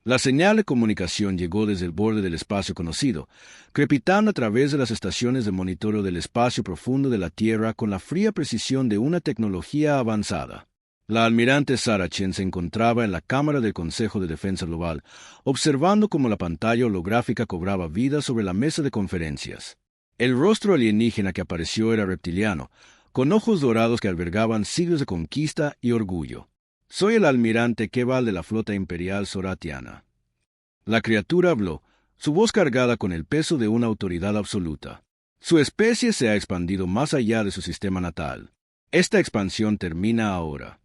La señal de comunicación llegó desde el borde del espacio conocido, crepitando a través de las estaciones de monitoreo del espacio profundo de la Tierra con la fría precisión de una tecnología avanzada. La almirante Sarah Chen se encontraba en la cámara del Consejo de Defensa Global, observando cómo la pantalla holográfica cobraba vida sobre la mesa de conferencias. El rostro alienígena que apareció era reptiliano, con ojos dorados que albergaban siglos de conquista y orgullo. Soy el almirante Keval de la flota imperial soratiana. La criatura habló, su voz cargada con el peso de una autoridad absoluta. Su especie se ha expandido más allá de su sistema natal. Esta expansión termina ahora.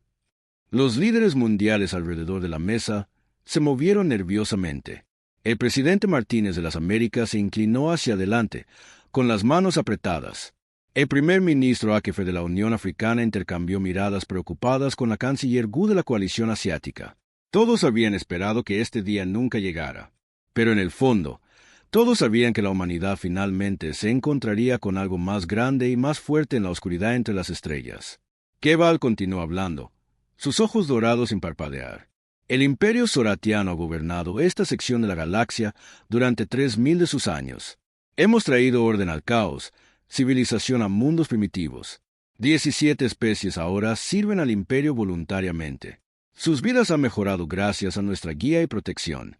Los líderes mundiales alrededor de la mesa se movieron nerviosamente. El presidente Martínez de las Américas se inclinó hacia adelante, con las manos apretadas. El primer ministro Akefer de la Unión Africana intercambió miradas preocupadas con la canciller Gu de la coalición asiática. Todos habían esperado que este día nunca llegara. Pero en el fondo, todos sabían que la humanidad finalmente se encontraría con algo más grande y más fuerte en la oscuridad entre las estrellas. Keval continuó hablando, sus ojos dorados sin parpadear. El imperio soratiano ha gobernado esta sección de la galaxia durante 3000 de sus años. Hemos traído orden al caos, civilización a mundos primitivos. 17 especies ahora sirven al imperio voluntariamente. Sus vidas han mejorado gracias a nuestra guía y protección.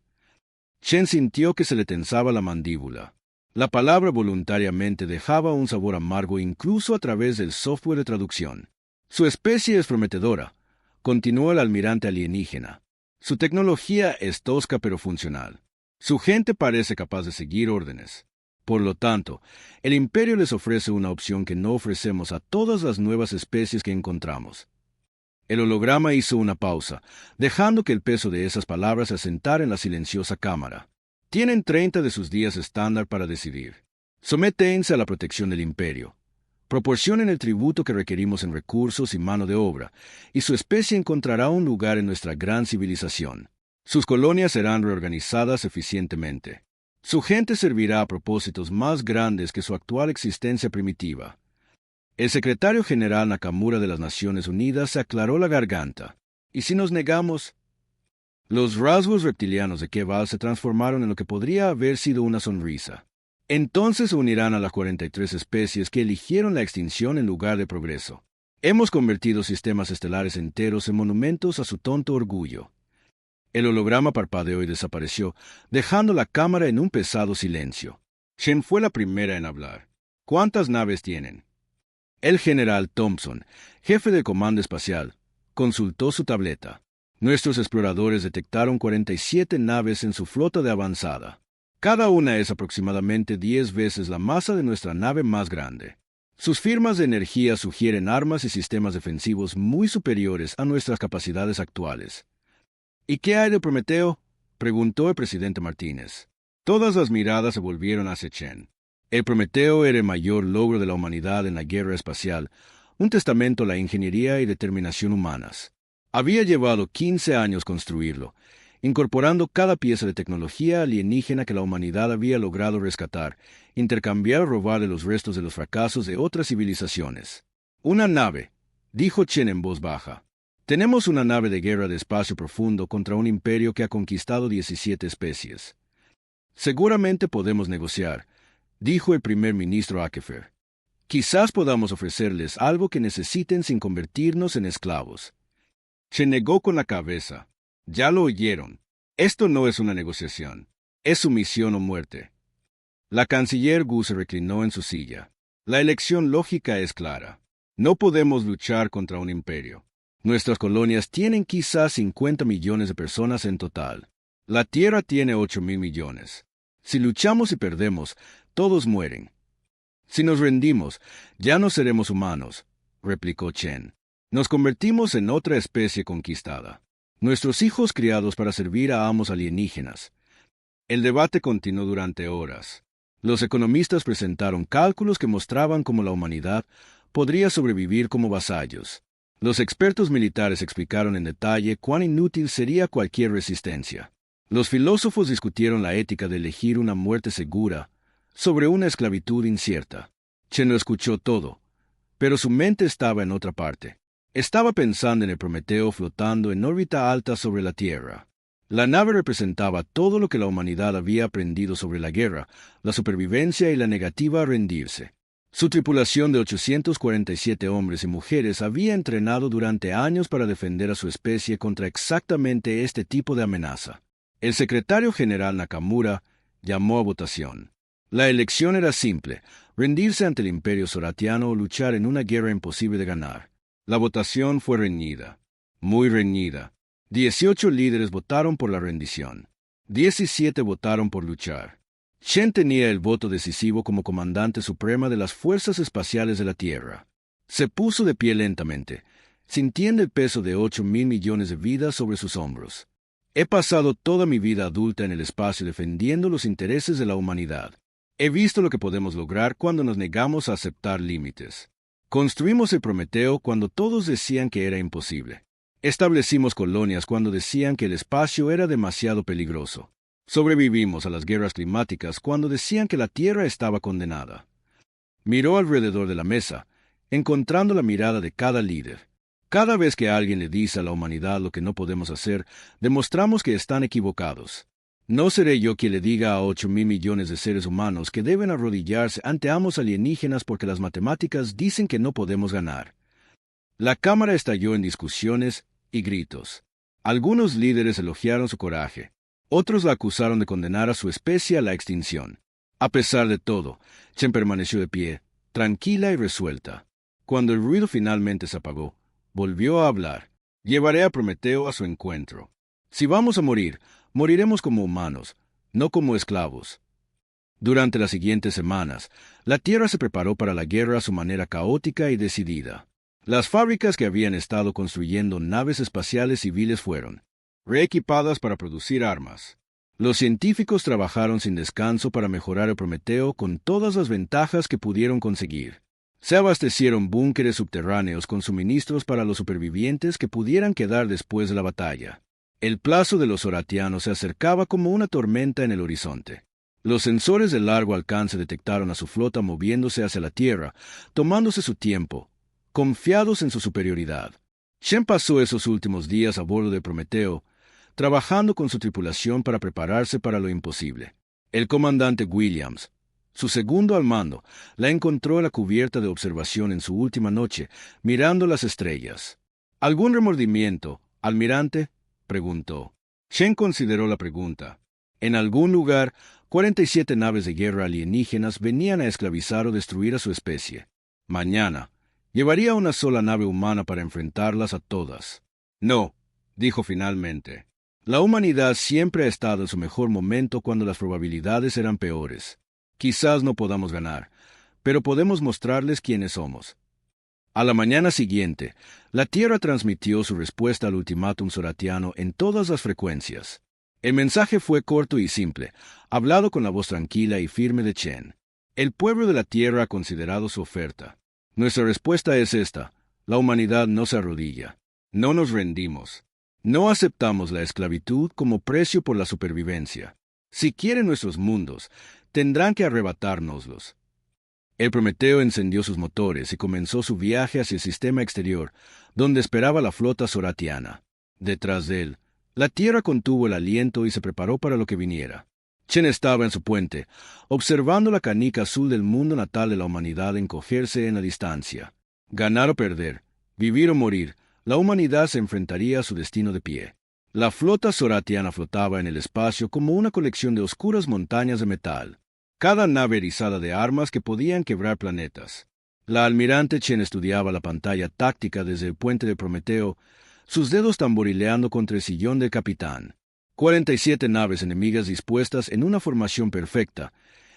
Chen sintió que se le tensaba la mandíbula. La palabra voluntariamente dejaba un sabor amargo incluso a través del software de traducción. Su especie es prometedora, continuó el almirante alienígena. Su tecnología es tosca pero funcional. Su gente parece capaz de seguir órdenes. Por lo tanto, el imperio les ofrece una opción que no ofrecemos a todas las nuevas especies que encontramos. El holograma hizo una pausa, dejando que el peso de esas palabras se asentara en la silenciosa cámara. Tienen 30 de sus días estándar para decidir. Sométense a la protección del imperio. Proporcionen el tributo que requerimos en recursos y mano de obra, y su especie encontrará un lugar en nuestra gran civilización. Sus colonias serán reorganizadas eficientemente. Su gente servirá a propósitos más grandes que su actual existencia primitiva. El secretario general Nakamura de las Naciones Unidas se aclaró la garganta. ¿Y si nos negamos? Los rasgos reptilianos de Keval se transformaron en lo que podría haber sido una sonrisa. Entonces se unirán a las 43 especies que eligieron la extinción en lugar de progreso. Hemos convertido sistemas estelares enteros en monumentos a su tonto orgullo. El holograma parpadeó y desapareció, dejando la cámara en un pesado silencio. Chen fue la primera en hablar. ¿Cuántas naves tienen? El general Thompson, jefe del Comando Espacial, consultó su tableta. Nuestros exploradores detectaron 47 naves en su flota de avanzada. Cada una es aproximadamente 10 veces la masa de nuestra nave más grande. Sus firmas de energía sugieren armas y sistemas defensivos muy superiores a nuestras capacidades actuales. ¿Y qué hay de Prometeo?, preguntó el presidente Martínez. Todas las miradas se volvieron hacia Chen. El Prometeo era el mayor logro de la humanidad en la guerra espacial, un testamento a la ingeniería y determinación humanas. Había llevado 15 años construirlo, incorporando cada pieza de tecnología alienígena que la humanidad había logrado rescatar, intercambiar o robar de los restos de los fracasos de otras civilizaciones. Una nave, dijo Chen en voz baja. Tenemos una nave de guerra de espacio profundo contra un imperio que ha conquistado 17 especies. Seguramente podemos negociar, dijo el primer ministro Akefer. Quizás podamos ofrecerles algo que necesiten sin convertirnos en esclavos. Se negó con la cabeza. Ya lo oyeron. Esto no es una negociación. Es sumisión o muerte. La canciller Gu se reclinó en su silla. La elección lógica es clara. No podemos luchar contra un imperio. Nuestras colonias tienen quizás 50 millones de personas en total. La Tierra tiene 8.000 millones. Si luchamos y perdemos, todos mueren. Si nos rendimos, ya no seremos humanos, replicó Chen. Nos convertimos en otra especie conquistada. Nuestros hijos criados para servir a amos alienígenas. El debate continuó durante horas. Los economistas presentaron cálculos que mostraban cómo la humanidad podría sobrevivir como vasallos. Los expertos militares explicaron en detalle cuán inútil sería cualquier resistencia. Los filósofos discutieron la ética de elegir una muerte segura sobre una esclavitud incierta. Chen lo escuchó todo, pero su mente estaba en otra parte. Estaba pensando en el Prometeo flotando en órbita alta sobre la Tierra. La nave representaba todo lo que la humanidad había aprendido sobre la guerra, la supervivencia y la negativa a rendirse. Su tripulación de 847 hombres y mujeres había entrenado durante años para defender a su especie contra exactamente este tipo de amenaza. El secretario general Nakamura llamó a votación. La elección era simple: rendirse ante el Imperio Zoratiano o luchar en una guerra imposible de ganar. La votación fue reñida, muy reñida. 18 líderes votaron por la rendición. 17 votaron por luchar. Chen tenía el voto decisivo como comandante suprema de las Fuerzas Espaciales de la Tierra. Se puso de pie lentamente, sintiendo el peso de 8.000 millones de vidas sobre sus hombros. He pasado toda mi vida adulta en el espacio defendiendo los intereses de la humanidad. He visto lo que podemos lograr cuando nos negamos a aceptar límites. Construimos el Prometeo cuando todos decían que era imposible. Establecimos colonias cuando decían que el espacio era demasiado peligroso. Sobrevivimos a las guerras climáticas cuando decían que la Tierra estaba condenada. Miró alrededor de la mesa, encontrando la mirada de cada líder. Cada vez que alguien le dice a la humanidad lo que no podemos hacer, demostramos que están equivocados. No seré yo quien le diga a 8.000 millones de seres humanos que deben arrodillarse ante amos alienígenas porque las matemáticas dicen que no podemos ganar. La Cámara estalló en discusiones y gritos. Algunos líderes elogiaron su coraje. Otros la acusaron de condenar a su especie a la extinción. A pesar de todo, Chen permaneció de pie, tranquila y resuelta. Cuando el ruido finalmente se apagó, volvió a hablar. Llevaré a Prometeo a su encuentro. Si vamos a morir, moriremos como humanos, no como esclavos. Durante las siguientes semanas, la Tierra se preparó para la guerra a su manera caótica y decidida. Las fábricas que habían estado construyendo naves espaciales civiles fueron reequipadas para producir armas. Los científicos trabajaron sin descanso para mejorar el Prometeo con todas las ventajas que pudieron conseguir. Se abastecieron búnkeres subterráneos con suministros para los supervivientes que pudieran quedar después de la batalla. El plazo de los zoratianos se acercaba como una tormenta en el horizonte. Los sensores de largo alcance detectaron a su flota moviéndose hacia la Tierra, tomándose su tiempo, confiados en su superioridad. Chen pasó esos últimos días a bordo de Prometeo, trabajando con su tripulación para prepararse para lo imposible. El comandante Williams, su segundo al mando, la encontró en la cubierta de observación en su última noche, mirando las estrellas. ¿Algún remordimiento, almirante?, preguntó. Chen consideró la pregunta. En algún lugar, 47 naves de guerra alienígenas venían a esclavizar o destruir a su especie. Mañana, llevaría una sola nave humana para enfrentarlas a todas. No, dijo finalmente. La humanidad siempre ha estado en su mejor momento cuando las probabilidades eran peores. Quizás no podamos ganar, pero podemos mostrarles quiénes somos. A la mañana siguiente, la Tierra transmitió su respuesta al ultimátum zoratiano en todas las frecuencias. El mensaje fue corto y simple, hablado con la voz tranquila y firme de Chen. El pueblo de la Tierra ha considerado su oferta. Nuestra respuesta es esta: la humanidad no se arrodilla. No nos rendimos. No aceptamos la esclavitud como precio por la supervivencia. Si quieren nuestros mundos, tendrán que arrebatárnoslos. El Prometeo encendió sus motores y comenzó su viaje hacia el sistema exterior, donde esperaba la flota zoratiana. Detrás de él, la Tierra contuvo el aliento y se preparó para lo que viniera. Chen estaba en su puente, observando la canica azul del mundo natal de la humanidad encogerse en la distancia. Ganar o perder, vivir o morir, la humanidad se enfrentaría a su destino de pie. La flota zoratiana flotaba en el espacio como una colección de oscuras montañas de metal, cada nave erizada de armas que podían quebrar planetas. La almirante Chen estudiaba la pantalla táctica desde el puente de Prometeo, sus dedos tamborileando contra el sillón del capitán. 47 naves enemigas dispuestas en una formación perfecta,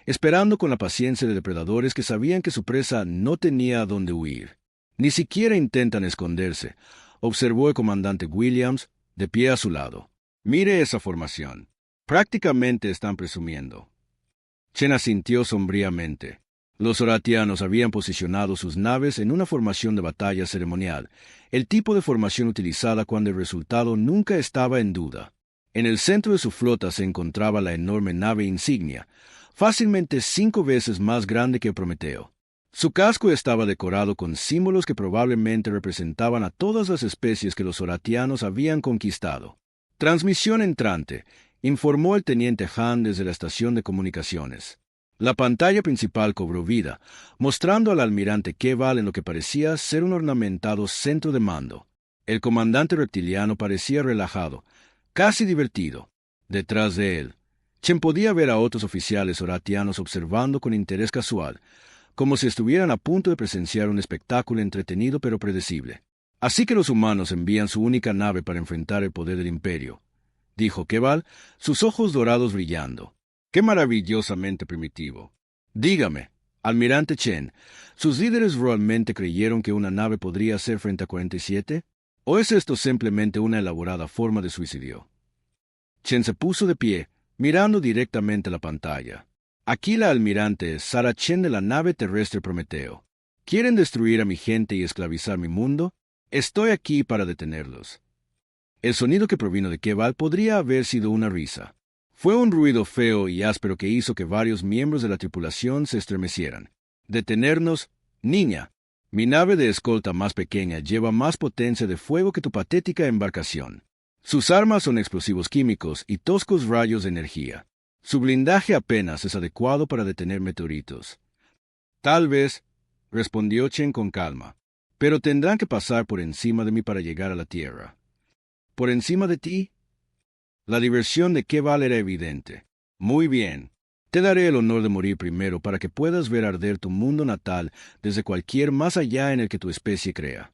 esperando con la paciencia de depredadores que sabían que su presa no tenía a dónde huir. Ni siquiera intentan esconderse, observó el comandante Williams, de pie a su lado. Mire esa formación. Prácticamente están presumiendo. Chen asintió sombríamente. Los zoratianos habían posicionado sus naves en una formación de batalla ceremonial, el tipo de formación utilizada cuando el resultado nunca estaba en duda. En el centro de su flota se encontraba la enorme nave insignia, fácilmente 5 veces más grande que Prometeo. Su casco estaba decorado con símbolos que probablemente representaban a todas las especies que los zoratianos habían conquistado. Transmisión entrante, informó el teniente Han desde la estación de comunicaciones. La pantalla principal cobró vida, mostrando al almirante Keval en lo que parecía ser un ornamentado centro de mando. El comandante reptiliano parecía relajado, casi divertido. Detrás de él, Chen podía ver a otros oficiales oratianos observando con interés casual, como si estuvieran a punto de presenciar un espectáculo entretenido pero predecible. Así que los humanos envían su única nave para enfrentar el poder del imperio, dijo Keval, sus ojos dorados brillando. ¡Qué maravillosamente primitivo! Dígame, almirante Chen, ¿sus líderes realmente creyeron que una nave podría hacer frente a 47? ¿O es esto simplemente una elaborada forma de suicidio? Chen se puso de pie, mirando directamente a la pantalla. Aquí la almirante Sarah Chen de la nave terrestre Prometeo. ¿Quieren destruir a mi gente y esclavizar mi mundo? Estoy aquí para detenerlos. El sonido que provino de Keval podría haber sido una risa. Fue un ruido feo y áspero que hizo que varios miembros de la tripulación se estremecieran. «Detenernos, niña. Mi nave de escolta más pequeña lleva más potencia de fuego que tu patética embarcación. Sus armas son explosivos químicos y toscos rayos de energía. Su blindaje apenas es adecuado para detener meteoritos». «Tal vez», respondió Chen con calma, «pero tendrán que pasar por encima de mí para llegar a la Tierra». «¿Por encima de ti?» La diversión de Keval era evidente. «Muy bien. Te daré el honor de morir primero para que puedas ver arder tu mundo natal desde cualquier más allá en el que tu especie crea».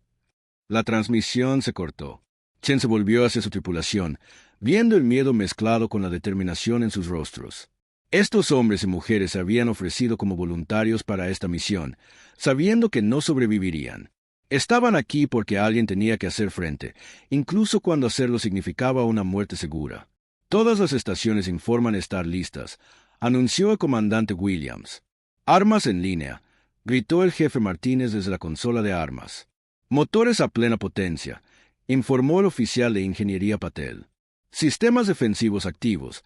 La transmisión se cortó. Chen se volvió hacia su tripulación, viendo el miedo mezclado con la determinación en sus rostros. Estos hombres y mujeres se habían ofrecido como voluntarios para esta misión, sabiendo que no sobrevivirían. Estaban aquí porque alguien tenía que hacer frente, incluso cuando hacerlo significaba una muerte segura. «Todas las estaciones informan estar listas», anunció el comandante Williams. «Armas en línea», gritó el jefe Martínez desde la consola de armas. «Motores a plena potencia», informó el oficial de ingeniería Patel. «Sistemas defensivos activos»,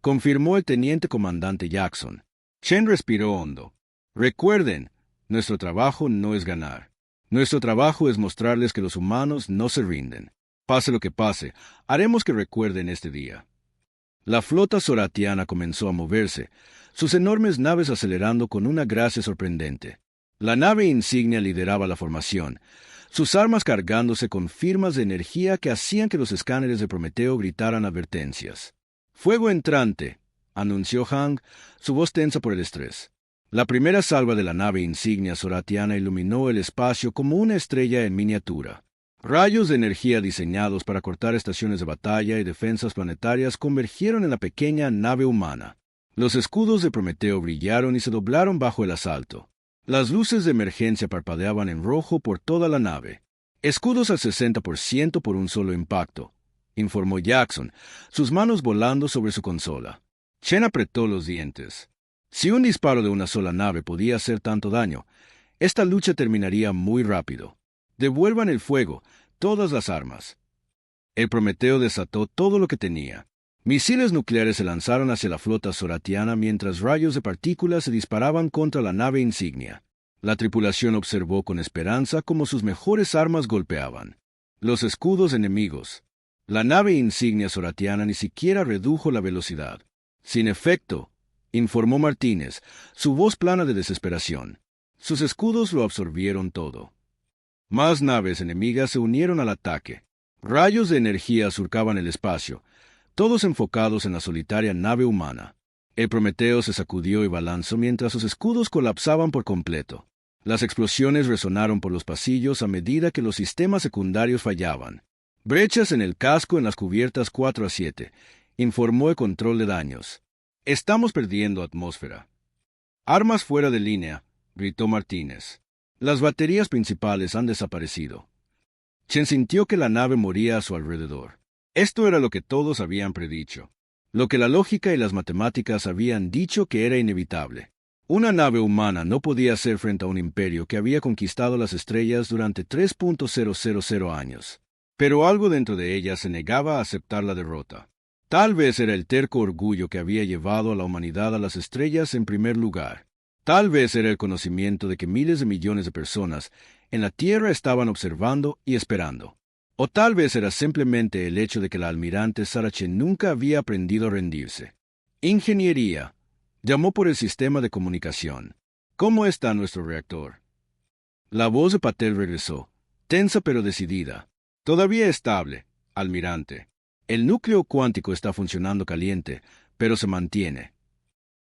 confirmó el teniente comandante Jackson. Chen respiró hondo. «Recuerden, nuestro trabajo no es ganar. Nuestro trabajo es mostrarles que los humanos no se rinden. Pase lo que pase, haremos que recuerden este día». La flota soratiana comenzó a moverse, sus enormes naves acelerando con una gracia sorprendente. La nave insignia lideraba la formación, sus armas cargándose con firmas de energía que hacían que los escáneres de Prometeo gritaran advertencias. «Fuego entrante», anunció Hang, su voz tensa por el estrés. La primera salva de la nave insignia soratiana iluminó el espacio como una estrella en miniatura. Rayos de energía diseñados para cortar estaciones de batalla y defensas planetarias convergieron en la pequeña nave humana. Los escudos de Prometeo brillaron y se doblaron bajo el asalto. Las luces de emergencia parpadeaban en rojo por toda la nave. «Escudos al 60% por un solo impacto», informó Jackson, sus manos volando sobre su consola. Chen apretó los dientes. Si un disparo de una sola nave podía hacer tanto daño, esta lucha terminaría muy rápido. «Devuelvan el fuego, todas las armas». El Prometeo desató todo lo que tenía. Misiles nucleares se lanzaron hacia la flota soratiana mientras rayos de partículas se disparaban contra la nave insignia. La tripulación observó con esperanza cómo sus mejores armas golpeaban. Los escudos enemigos. La nave insignia soratiana ni siquiera redujo la velocidad. «Sin efecto», informó Martínez, su voz plana de desesperación. Sus escudos lo absorbieron todo. Más naves enemigas se unieron al ataque. Rayos de energía surcaban el espacio, todos enfocados en la solitaria nave humana. El Prometeo se sacudió y balanzó mientras sus escudos colapsaban por completo. Las explosiones resonaron por los pasillos a medida que los sistemas secundarios fallaban. «Brechas en el casco en las cubiertas 4 a 7», informó el control de daños. «Estamos perdiendo atmósfera». «Armas fuera de línea», gritó Martínez. «Las baterías principales han desaparecido». Chen sintió que la nave moría a su alrededor. Esto era lo que todos habían predicho, lo que la lógica y las matemáticas habían dicho que era inevitable. Una nave humana no podía hacer frente a un imperio que había conquistado las estrellas durante 3.000 años. Pero algo dentro de ella se negaba a aceptar la derrota. Tal vez era el terco orgullo que había llevado a la humanidad a las estrellas en primer lugar. Tal vez era el conocimiento de que miles de millones de personas en la Tierra estaban observando y esperando. O tal vez era simplemente el hecho de que la almirante Sarachen nunca había aprendido a rendirse. Ingeniería. Llamó por el sistema de comunicación. ¿Cómo está nuestro reactor? La voz de Patel regresó, tensa pero decidida. Todavía estable, almirante. El núcleo cuántico está funcionando caliente, pero se mantiene.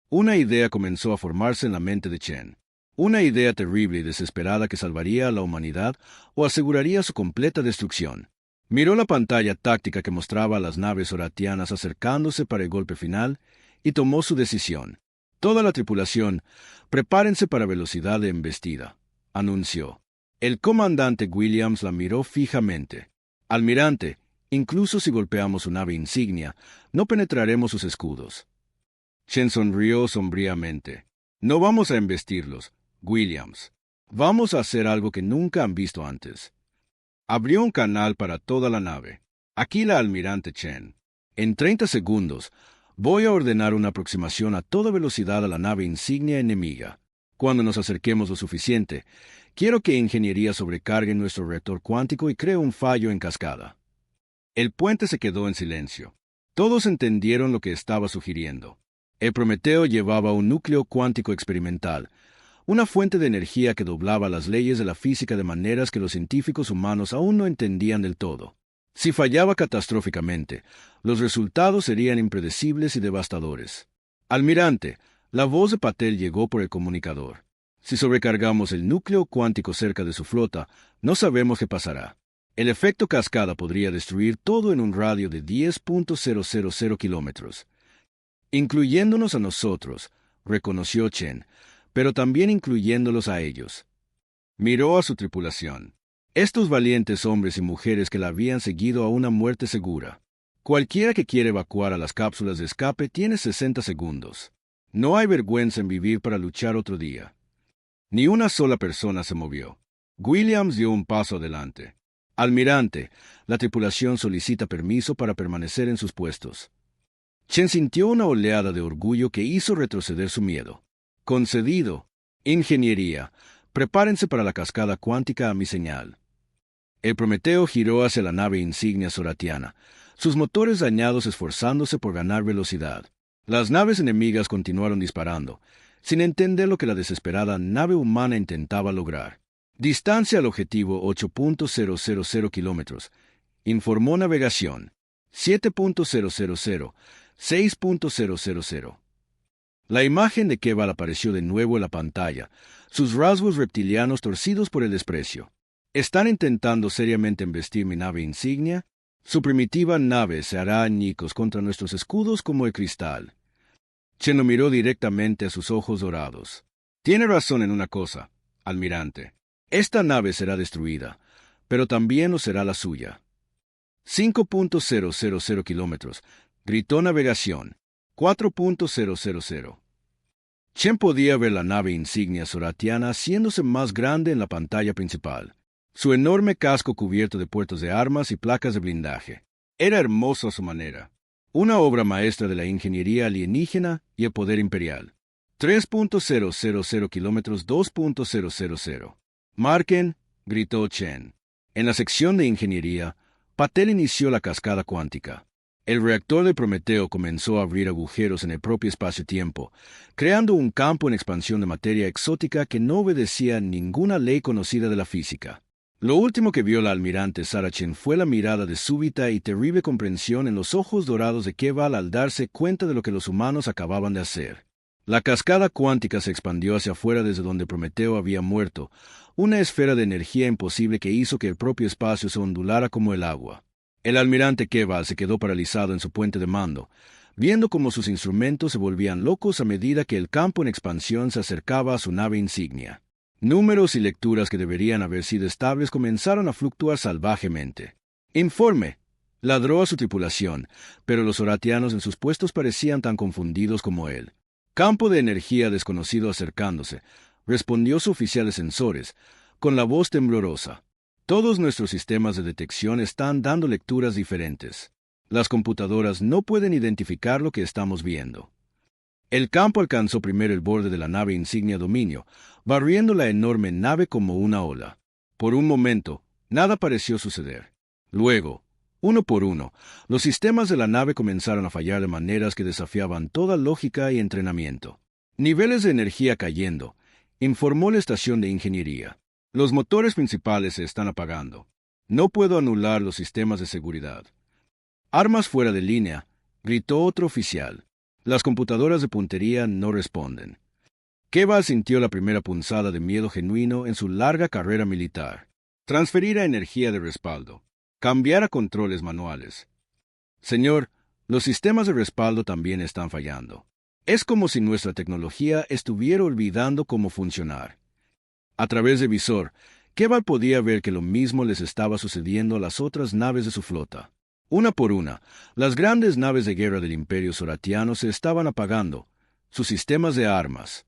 Una idea comenzó a formarse en la mente de Chen. Una idea terrible y desesperada que salvaría a la humanidad o aseguraría su completa destrucción. Miró la pantalla táctica que mostraba a las naves oratianas acercándose para el golpe final y tomó su decisión. Toda la tripulación, prepárense para velocidad de embestida, anunció. El comandante Williams la miró fijamente. Almirante, incluso si golpeamos su nave insignia, no penetraremos sus escudos. Chen sonrió sombríamente. No vamos a embestirlos, Williams. Vamos a hacer algo que nunca han visto antes. Abrió un canal para toda la nave. Aquí la almirante Chen. En 30 segundos, voy a ordenar una aproximación a toda velocidad a la nave insignia enemiga. Cuando nos acerquemos lo suficiente, quiero que ingeniería sobrecargue nuestro reactor cuántico y cree un fallo en cascada. El puente se quedó en silencio. Todos entendieron lo que estaba sugiriendo. El Prometeo llevaba un núcleo cuántico experimental, una fuente de energía que doblaba las leyes de la física de maneras que los científicos humanos aún no entendían del todo. Si fallaba catastróficamente, los resultados serían impredecibles y devastadores. Almirante, la voz de Patel llegó por el comunicador. Si sobrecargamos el núcleo cuántico cerca de su flota, no sabemos qué pasará. El efecto cascada podría destruir todo en un radio de 10.000 kilómetros. Incluyéndonos a nosotros, reconoció Chen, pero también incluyéndolos a ellos. Miró a su tripulación. Estos valientes hombres y mujeres que la habían seguido a una muerte segura. Cualquiera que quiera evacuar a las cápsulas de escape tiene 60 segundos. No hay vergüenza en vivir para luchar otro día. Ni una sola persona se movió. Williams dio un paso adelante. Almirante, la tripulación solicita permiso para permanecer en sus puestos. Chen sintió una oleada de orgullo que hizo retroceder su miedo. Concedido. Ingeniería. Prepárense para la cascada cuántica a mi señal. El Prometeo giró hacia la nave insignia soratiana, sus motores dañados esforzándose por ganar velocidad. Las naves enemigas continuaron disparando, sin entender lo que la desesperada nave humana intentaba lograr. Distancia al objetivo 8.000 kilómetros. Informó navegación. 7.000. 6.000. La imagen de Keval apareció de nuevo en la pantalla, sus rasgos reptilianos torcidos por el desprecio. ¿Están intentando seriamente embestir mi nave insignia? Su primitiva nave se hará añicos contra nuestros escudos como el cristal. Chen lo miró directamente a sus ojos dorados. Tiene razón en una cosa, almirante. Esta nave será destruida, pero también lo será la suya. 5.000 kilómetros. Gritó navegación. 4.000. Chen podía ver la nave insignia soratiana haciéndose más grande en la pantalla principal. Su enorme casco cubierto de puertos de armas y placas de blindaje. Era hermoso a su manera. Una obra maestra de la ingeniería alienígena y el poder imperial. 3.000 kilómetros. 2.000. Marquen, gritó Chen. En la sección de ingeniería, Patel inició la cascada cuántica. El reactor de Prometeo comenzó a abrir agujeros en el propio espacio-tiempo, creando un campo en expansión de materia exótica que no obedecía a ninguna ley conocida de la física. Lo último que vio la almirante Sarachen fue la mirada de súbita y terrible comprensión en los ojos dorados de Keval al darse cuenta de lo que los humanos acababan de hacer. La cascada cuántica se expandió hacia afuera desde donde Prometeo había muerto, una esfera de energía imposible que hizo que el propio espacio se ondulara como el agua. El almirante Keval se quedó paralizado en su puente de mando, viendo cómo sus instrumentos se volvían locos a medida que el campo en expansión se acercaba a su nave insignia. Números y lecturas que deberían haber sido estables comenzaron a fluctuar salvajemente. «Informe», ladró a su tripulación, pero los oratianos en sus puestos parecían tan confundidos como él. «Campo de energía desconocido acercándose», respondió su oficial de sensores, con la voz temblorosa. Todos nuestros sistemas de detección están dando lecturas diferentes. Las computadoras no pueden identificar lo que estamos viendo. El campo alcanzó primero el borde de la nave insignia Dominio, barriendo la enorme nave como una ola. Por un momento, nada pareció suceder. Luego, uno por uno, los sistemas de la nave comenzaron a fallar de maneras que desafiaban toda lógica y entrenamiento. Niveles de energía cayendo, informó la estación de ingeniería. Los motores principales se están apagando. No puedo anular los sistemas de seguridad. Armas fuera de línea, gritó otro oficial. Las computadoras de puntería no responden. Keval sintió la primera punzada de miedo genuino en su larga carrera militar. Transferir a energía de respaldo. Cambiar a controles manuales. Señor, los sistemas de respaldo también están fallando. Es como si nuestra tecnología estuviera olvidando cómo funcionar. A través del visor, Keval podía ver que lo mismo les estaba sucediendo a las otras naves de su flota. Una por una, las grandes naves de guerra del Imperio Soratiano se estaban apagando, sus sistemas de armas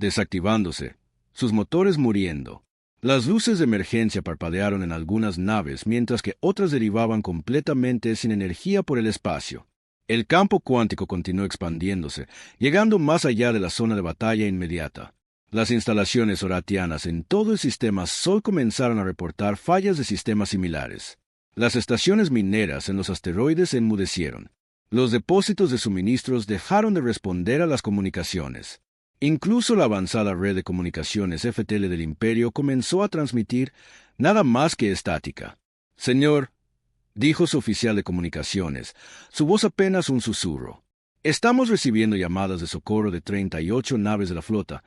desactivándose, sus motores muriendo. Las luces de emergencia parpadearon en algunas naves, mientras que otras derivaban completamente sin energía por el espacio. El campo cuántico continuó expandiéndose, llegando más allá de la zona de batalla inmediata. Las instalaciones oratianas en todo el sistema Sol comenzaron a reportar fallas de sistemas similares. Las estaciones mineras en los asteroides se enmudecieron. Los depósitos de suministros dejaron de responder a las comunicaciones. Incluso la avanzada red de comunicaciones FTL del Imperio comenzó a transmitir nada más que estática. Señor, dijo su oficial de comunicaciones, su voz apenas un susurro. Estamos recibiendo llamadas de socorro de 38 naves de la flota,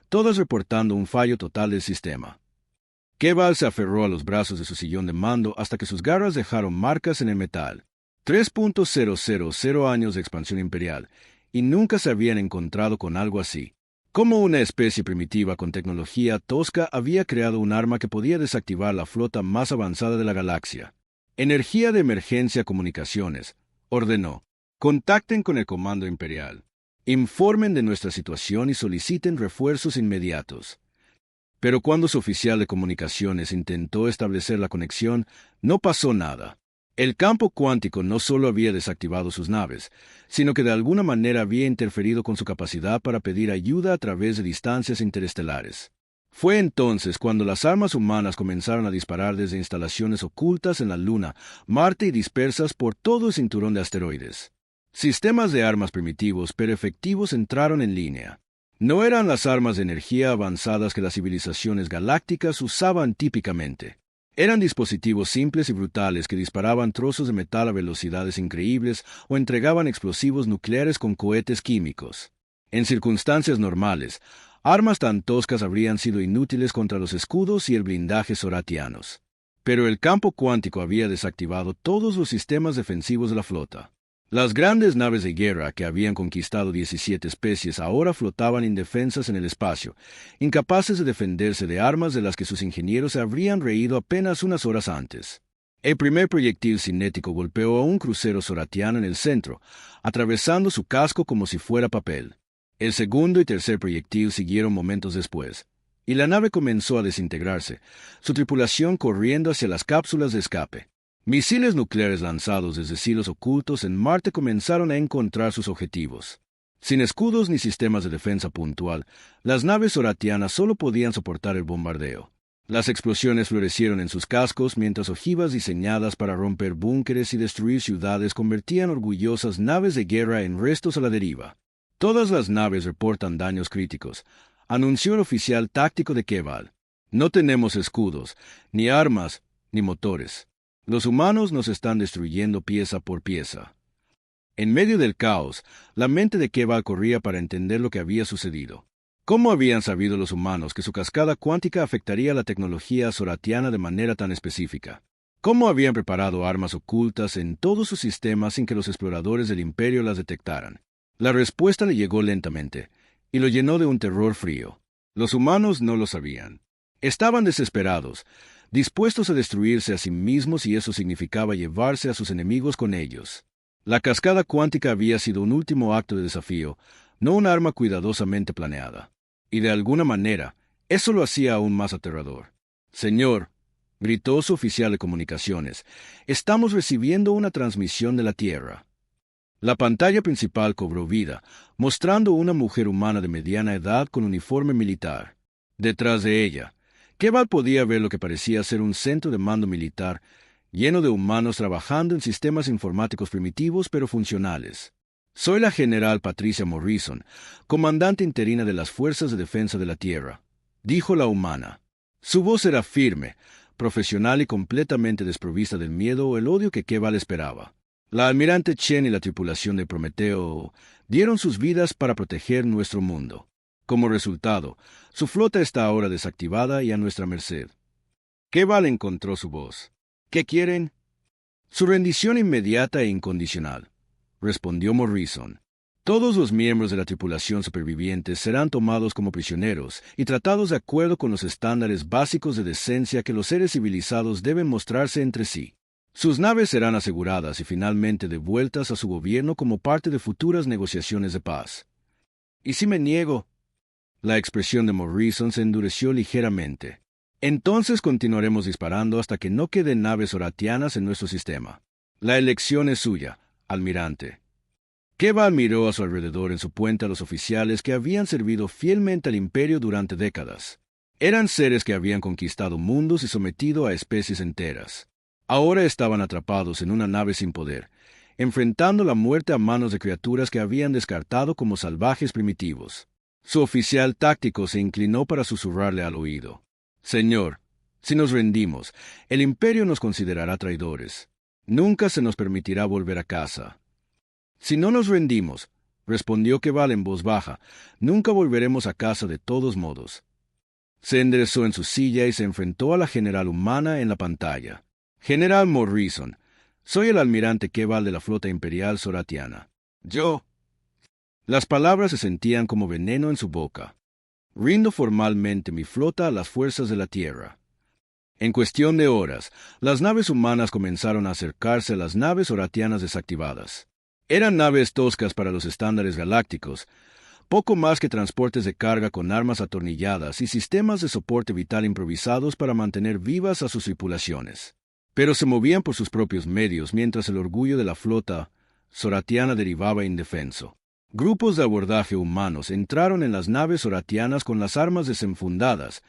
todas reportando un fallo total del sistema. Keval se aferró a los brazos de su sillón de mando hasta que sus garras dejaron marcas en el metal. 3.000 años de expansión imperial, y nunca se habían encontrado con algo así. Como una especie primitiva con tecnología tosca había creado un arma que podía desactivar la flota más avanzada de la galaxia. Energía de emergencia comunicaciones, ordenó. Contacten con el Comando Imperial. Informen de nuestra situación y soliciten refuerzos inmediatos. Pero cuando su oficial de comunicaciones intentó establecer la conexión, no pasó nada. El campo cuántico no solo había desactivado sus naves, sino que de alguna manera había interferido con su capacidad para pedir ayuda a través de distancias interestelares. Fue entonces cuando las armas humanas comenzaron a disparar desde instalaciones ocultas en la Luna, Marte y dispersas por todo el cinturón de asteroides. Sistemas de armas primitivos pero efectivos entraron en línea. No eran las armas de energía avanzadas que las civilizaciones galácticas usaban típicamente. Eran dispositivos simples y brutales que disparaban trozos de metal a velocidades increíbles o entregaban explosivos nucleares con cohetes químicos. En circunstancias normales, armas tan toscas habrían sido inútiles contra los escudos y el blindaje soratianos. Pero el campo cuántico había desactivado todos los sistemas defensivos de la flota. Las grandes naves de guerra que habían conquistado 17 especies ahora flotaban indefensas en el espacio, incapaces de defenderse de armas de las que sus ingenieros se habrían reído apenas unas horas antes. El primer proyectil cinético golpeó a un crucero soratiano en el centro, atravesando su casco como si fuera papel. El segundo y tercer proyectil siguieron momentos después, y la nave comenzó a desintegrarse, su tripulación corriendo hacia las cápsulas de escape. Misiles nucleares lanzados desde silos ocultos en Marte comenzaron a encontrar sus objetivos. Sin escudos ni sistemas de defensa puntual, las naves soratianas solo podían soportar el bombardeo. Las explosiones florecieron en sus cascos mientras ojivas diseñadas para romper búnkeres y destruir ciudades convertían orgullosas naves de guerra en restos a la deriva. Todas las naves reportan daños críticos, anunció el oficial táctico de Keval. No tenemos escudos, ni armas, ni motores. Los humanos nos están destruyendo pieza por pieza. En medio del caos, la mente de Keval corría para entender lo que había sucedido. ¿Cómo habían sabido los humanos que su cascada cuántica afectaría la tecnología soratiana de manera tan específica? ¿Cómo habían preparado armas ocultas en todos sus sistemas sin que los exploradores del Imperio las detectaran? La respuesta le llegó lentamente, y lo llenó de un terror frío. Los humanos no lo sabían. Estaban desesperados, dispuestos a destruirse a sí mismos y eso significaba llevarse a sus enemigos con ellos. La cascada cuántica había sido un último acto de desafío, no un arma cuidadosamente planeada. Y de alguna manera, eso lo hacía aún más aterrador. Señor, gritó su oficial de comunicaciones, estamos recibiendo una transmisión de la Tierra. La pantalla principal cobró vida, mostrando una mujer humana de mediana edad con uniforme militar. Detrás de ella, Keval podía ver lo que parecía ser un centro de mando militar, lleno de humanos trabajando en sistemas informáticos primitivos pero funcionales. Soy la general Patricia Morrison, comandante interina de las Fuerzas de Defensa de la Tierra, dijo la humana. Su voz era firme, profesional y completamente desprovista del miedo o el odio que Keval esperaba. La almirante Chen y la tripulación de Prometeo dieron sus vidas para proteger nuestro mundo. Como resultado, su flota está ahora desactivada y a nuestra merced. Keval encontró su voz. ¿Qué quieren? Su rendición inmediata e incondicional, respondió Morrison. Todos los miembros de la tripulación supervivientes serán tomados como prisioneros y tratados de acuerdo con los estándares básicos de decencia que los seres civilizados deben mostrarse entre sí. Sus naves serán aseguradas y finalmente devueltas a su gobierno como parte de futuras negociaciones de paz. ¿Y si me niego? La expresión de Morrison se endureció ligeramente. Entonces continuaremos disparando hasta que no queden naves oratianas en nuestro sistema. La elección es suya, almirante. Keval miró a su alrededor en su puente a los oficiales que habían servido fielmente al imperio durante décadas. Eran seres que habían conquistado mundos y sometido a especies enteras. Ahora estaban atrapados en una nave sin poder, enfrentando la muerte a manos de criaturas que habían descartado como salvajes primitivos. Su oficial táctico se inclinó para susurrarle al oído. Señor, si nos rendimos, el imperio nos considerará traidores. Nunca se nos permitirá volver a casa. Si no nos rendimos, respondió Keval en voz baja, nunca volveremos a casa de todos modos. Se enderezó en su silla y se enfrentó a la general humana en la pantalla. General Morrison, soy el almirante Keval de la flota imperial soratiana. Yo. Las palabras se sentían como veneno en su boca. Rindo formalmente mi flota a las fuerzas de la Tierra. En cuestión de horas, las naves humanas comenzaron a acercarse a las naves oratianas desactivadas. Eran naves toscas para los estándares galácticos, poco más que transportes de carga con armas atornilladas y sistemas de soporte vital improvisados para mantener vivas a sus tripulaciones. Pero se movían por sus propios medios mientras el orgullo de la flota soratiana derivaba indefenso. Grupos de abordaje humanos entraron en las naves oratianas con las armas desenfundadas,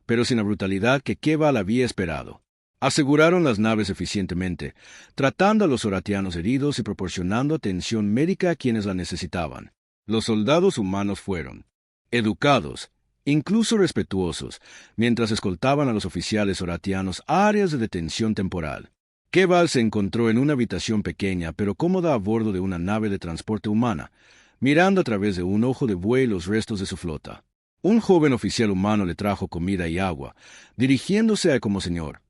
pero sin la brutalidad que Keval había esperado. Aseguraron las naves eficientemente, tratando a los oratianos heridos y proporcionando atención médica a quienes la necesitaban. Los soldados humanos fueron educados, incluso respetuosos, mientras escoltaban a los oficiales oratianos a áreas de detención temporal. Keval se encontró en una habitación pequeña pero cómoda a bordo de una nave de transporte humana, mirando a través de un ojo de buey los restos de su flota. Un joven oficial humano le trajo comida y agua, dirigiéndose a él como señor,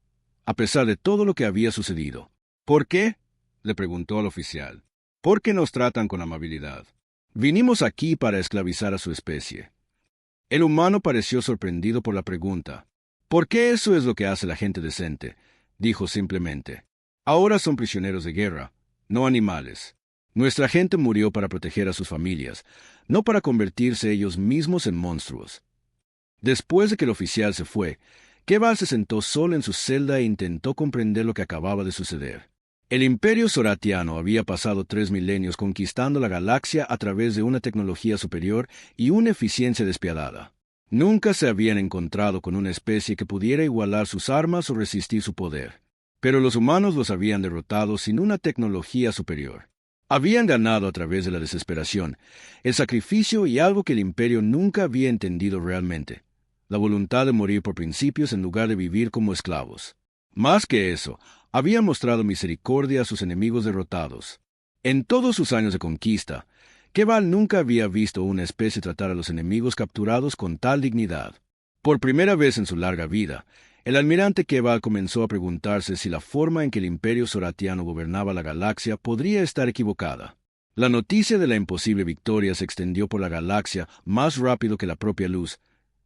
a pesar de todo lo que había sucedido. ¿Por qué?, le preguntó al oficial. ¿Por qué nos tratan con amabilidad? Vinimos aquí para esclavizar a su especie. El humano pareció sorprendido por la pregunta. ¿Por qué eso es lo que hace la gente decente?, dijo simplemente. Ahora son prisioneros de guerra, no animales. Nuestra gente murió para proteger a sus familias, no para convertirse ellos mismos en monstruos. Después de que el oficial se fue, Keval se sentó solo en su celda e intentó comprender lo que acababa de suceder. El imperio soratiano había pasado 3 milenios conquistando la galaxia a través de una tecnología superior y una eficiencia despiadada. Nunca se habían encontrado con una especie que pudiera igualar sus armas o resistir su poder. Pero los humanos los habían derrotado sin una tecnología superior. Habían ganado a través de la desesperación, el sacrificio y algo que el imperio nunca había entendido realmente: la voluntad de morir por principios en lugar de vivir como esclavos. Más que eso, habían mostrado misericordia a sus enemigos derrotados. En todos sus años de conquista, Keval nunca había visto una especie tratar a los enemigos capturados con tal dignidad. Por primera vez en su larga vida, el almirante Keval comenzó a preguntarse si la forma en que el imperio soratiano gobernaba la galaxia podría estar equivocada. La noticia de la imposible victoria se extendió por la galaxia más rápido que la propia luz,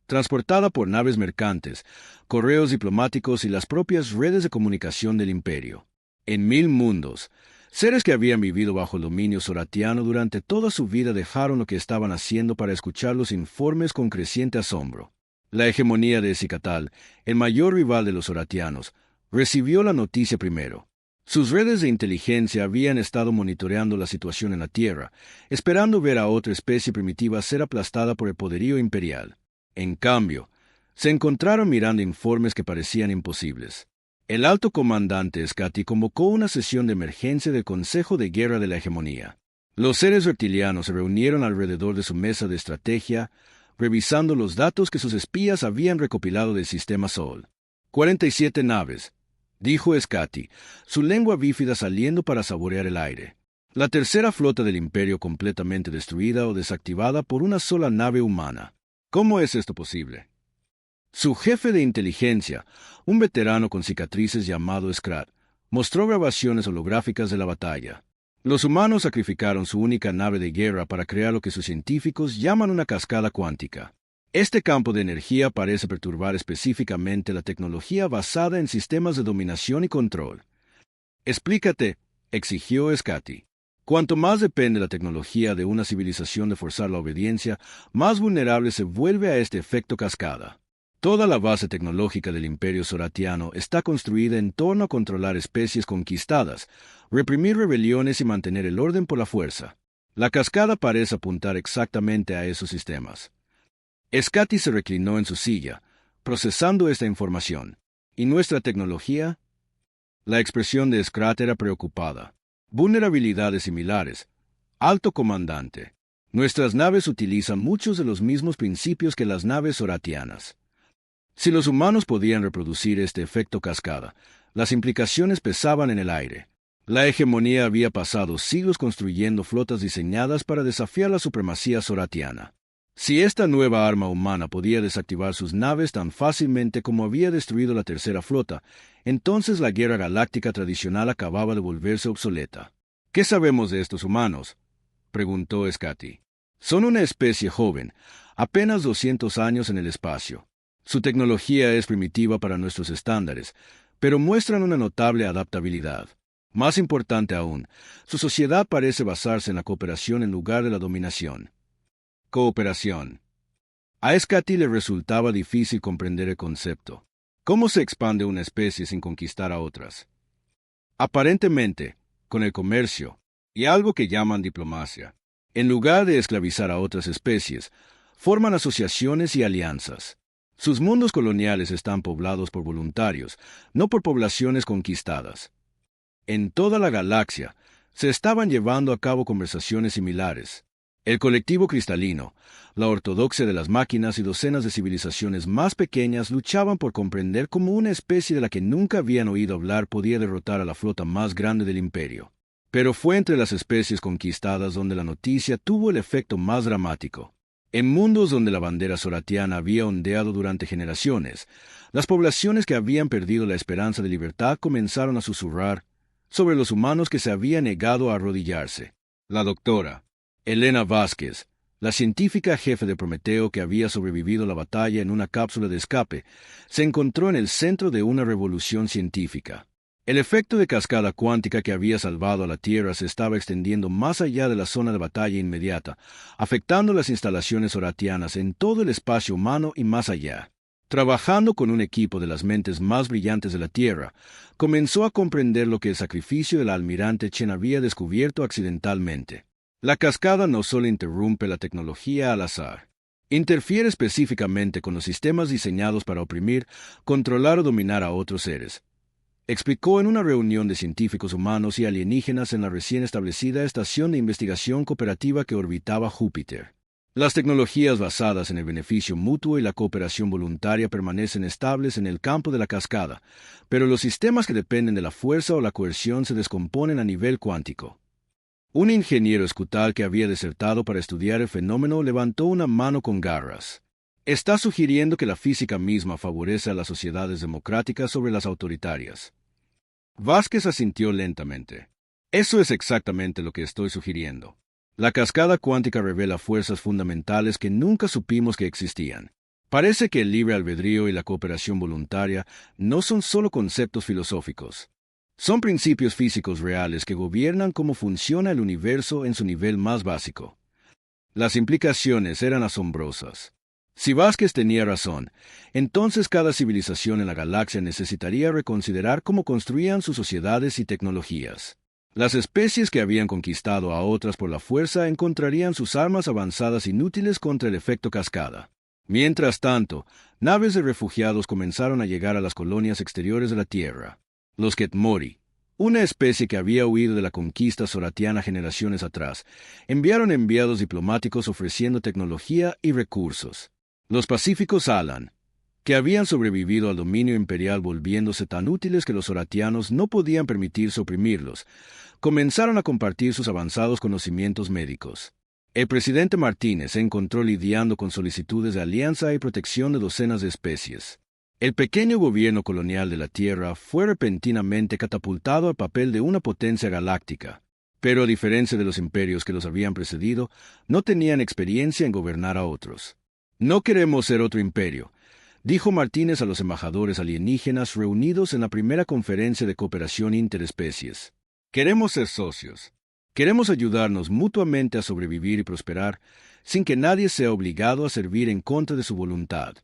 transportada por naves mercantes, correos diplomáticos y las propias redes de comunicación del imperio. En 1000 mundos, seres que habían vivido bajo el dominio soratiano durante toda su vida dejaron lo que estaban haciendo para escuchar los informes con creciente asombro. La hegemonía de Escicatal, el mayor rival de los soratianos, recibió la noticia primero. Sus redes de inteligencia habían estado monitoreando la situación en la Tierra, esperando ver a otra especie primitiva ser aplastada por el poderío imperial. En cambio, se encontraron mirando informes que parecían imposibles. El alto comandante Scotty convocó una sesión de emergencia del Consejo de Guerra de la Hegemonía. Los seres reptilianos se reunieron alrededor de su mesa de estrategia, revisando los datos que sus espías habían recopilado del sistema Sol. 47 naves, dijo Scotty, su lengua bífida saliendo para saborear el aire. La tercera flota del Imperio completamente destruida o desactivada por una sola nave humana. ¿Cómo es esto posible? Su jefe de inteligencia, un veterano con cicatrices llamado Scrat, mostró grabaciones holográficas de la batalla. Los humanos sacrificaron su única nave de guerra para crear lo que sus científicos llaman una cascada cuántica. Este campo de energía parece perturbar específicamente la tecnología basada en sistemas de dominación y control. Explícate, exigió Scotty. Cuanto más depende la tecnología de una civilización de forzar la obediencia, más vulnerable se vuelve a este efecto cascada. Toda la base tecnológica del Imperio Soratiano está construida en torno a controlar especies conquistadas, reprimir rebeliones y mantener el orden por la fuerza. La cascada parece apuntar exactamente a esos sistemas. Scotty se reclinó en su silla, procesando esta información. ¿Y nuestra tecnología? La expresión de Scrat era preocupada. Vulnerabilidades similares. Alto comandante. Nuestras naves utilizan muchos de los mismos principios que las naves soratianas. Si los humanos podían reproducir este efecto cascada, las implicaciones pesaban en el aire. La hegemonía había pasado siglos construyendo flotas diseñadas para desafiar la supremacía soratiana. Si esta nueva arma humana podía desactivar sus naves tan fácilmente como había destruido la tercera flota, entonces la guerra galáctica tradicional acababa de volverse obsoleta. ¿Qué sabemos de estos humanos?, preguntó Scotty. Son una especie joven, apenas 200 años en el espacio. Su tecnología es primitiva para nuestros estándares, pero muestran una notable adaptabilidad. Más importante aún, su sociedad parece basarse en la cooperación en lugar de la dominación. Cooperación. A Scotty le resultaba difícil comprender el concepto. ¿Cómo se expande una especie sin conquistar a otras? Aparentemente, con el comercio y algo que llaman diplomacia. En lugar de esclavizar a otras especies, forman asociaciones y alianzas. Sus mundos coloniales están poblados por voluntarios, no por poblaciones conquistadas. En toda la galaxia se estaban llevando a cabo conversaciones similares. El colectivo cristalino, la ortodoxia de las máquinas y docenas de civilizaciones más pequeñas luchaban por comprender cómo una especie de la que nunca habían oído hablar podía derrotar a la flota más grande del imperio. Pero fue entre las especies conquistadas donde la noticia tuvo el efecto más dramático. En mundos donde la bandera soratiana había ondeado durante generaciones, las poblaciones que habían perdido la esperanza de libertad comenzaron a susurrar sobre los humanos que se habían negado a arrodillarse. La doctora Elena Vázquez, la científica jefe de Prometeo que había sobrevivido a la batalla en una cápsula de escape, se encontró en el centro de una revolución científica. El efecto de cascada cuántica que había salvado a la Tierra se estaba extendiendo más allá de la zona de batalla inmediata, afectando las instalaciones oratianas en todo el espacio humano y más allá. Trabajando con un equipo de las mentes más brillantes de la Tierra, comenzó a comprender lo que el sacrificio del almirante Chen había descubierto accidentalmente. La cascada no solo interrumpe la tecnología al azar, interfiere específicamente con los sistemas diseñados para oprimir, controlar o dominar a otros seres. Explicó en una reunión de científicos humanos y alienígenas en la recién establecida Estación de Investigación Cooperativa que orbitaba Júpiter. Las tecnologías basadas en el beneficio mutuo y la cooperación voluntaria permanecen estables en el campo de la cascada, pero los sistemas que dependen de la fuerza o la coerción se descomponen a nivel cuántico. Un ingeniero escutal que había desertado para estudiar el fenómeno levantó una mano con garras. Está sugiriendo que la física misma favorece a las sociedades democráticas sobre las autoritarias. Vázquez asintió lentamente. Eso es exactamente lo que estoy sugiriendo. La cascada cuántica revela fuerzas fundamentales que nunca supimos que existían. Parece que el libre albedrío y la cooperación voluntaria no son solo conceptos filosóficos. Son principios físicos reales que gobiernan cómo funciona el universo en su nivel más básico. Las implicaciones eran asombrosas. Si Vázquez tenía razón, entonces cada civilización en la galaxia necesitaría reconsiderar cómo construían sus sociedades y tecnologías. Las especies que habían conquistado a otras por la fuerza encontrarían sus armas avanzadas inútiles contra el efecto cascada. Mientras tanto, naves de refugiados comenzaron a llegar a las colonias exteriores de la Tierra. Los Ketmori, una especie que había huido de la conquista soratiana generaciones atrás, enviaron enviados diplomáticos ofreciendo tecnología y recursos. Los pacíficos Alan, que habían sobrevivido al dominio imperial volviéndose tan útiles que los soratianos no podían permitirse oprimirlos, comenzaron a compartir sus avanzados conocimientos médicos. El presidente Martínez se encontró lidiando con solicitudes de alianza y protección de docenas de especies. El pequeño gobierno colonial de la Tierra fue repentinamente catapultado al papel de una potencia galáctica, pero a diferencia de los imperios que los habían precedido, no tenían experiencia en gobernar a otros. No queremos ser otro imperio, dijo Martínez a los embajadores alienígenas reunidos en la primera conferencia de cooperación interespecies. Queremos ser socios. Queremos ayudarnos mutuamente a sobrevivir y prosperar, sin que nadie sea obligado a servir en contra de su voluntad.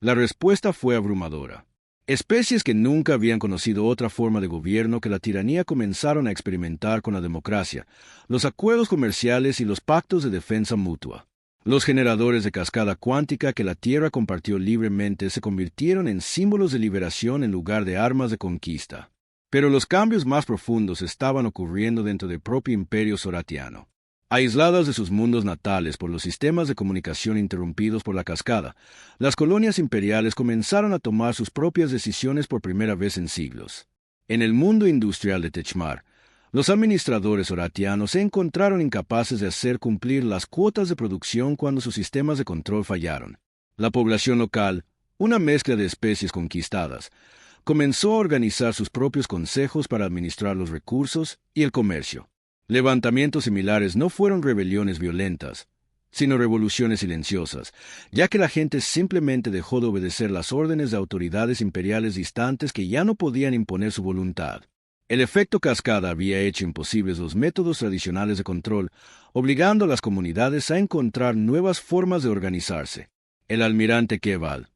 La respuesta fue abrumadora. Especies que nunca habían conocido otra forma de gobierno que la tiranía comenzaron a experimentar con la democracia, los acuerdos comerciales y los pactos de defensa mutua. Los generadores de cascada cuántica que la Tierra compartió libremente se convirtieron en símbolos de liberación en lugar de armas de conquista. Pero los cambios más profundos estaban ocurriendo dentro del propio imperio soratiano. Aisladas de sus mundos natales por los sistemas de comunicación interrumpidos por la cascada, las colonias imperiales comenzaron a tomar sus propias decisiones por primera vez en siglos. En el mundo industrial de Techmar, los administradores soratianos se encontraron incapaces de hacer cumplir las cuotas de producción cuando sus sistemas de control fallaron. La población local, una mezcla de especies conquistadas, comenzó a organizar sus propios consejos para administrar los recursos y el comercio. Levantamientos similares no fueron rebeliones violentas, sino revoluciones silenciosas, ya que la gente simplemente dejó de obedecer las órdenes de autoridades imperiales distantes que ya no podían imponer su voluntad. El efecto cascada había hecho imposibles los métodos tradicionales de control, obligando a las comunidades a encontrar nuevas formas de organizarse. El almirante Keval,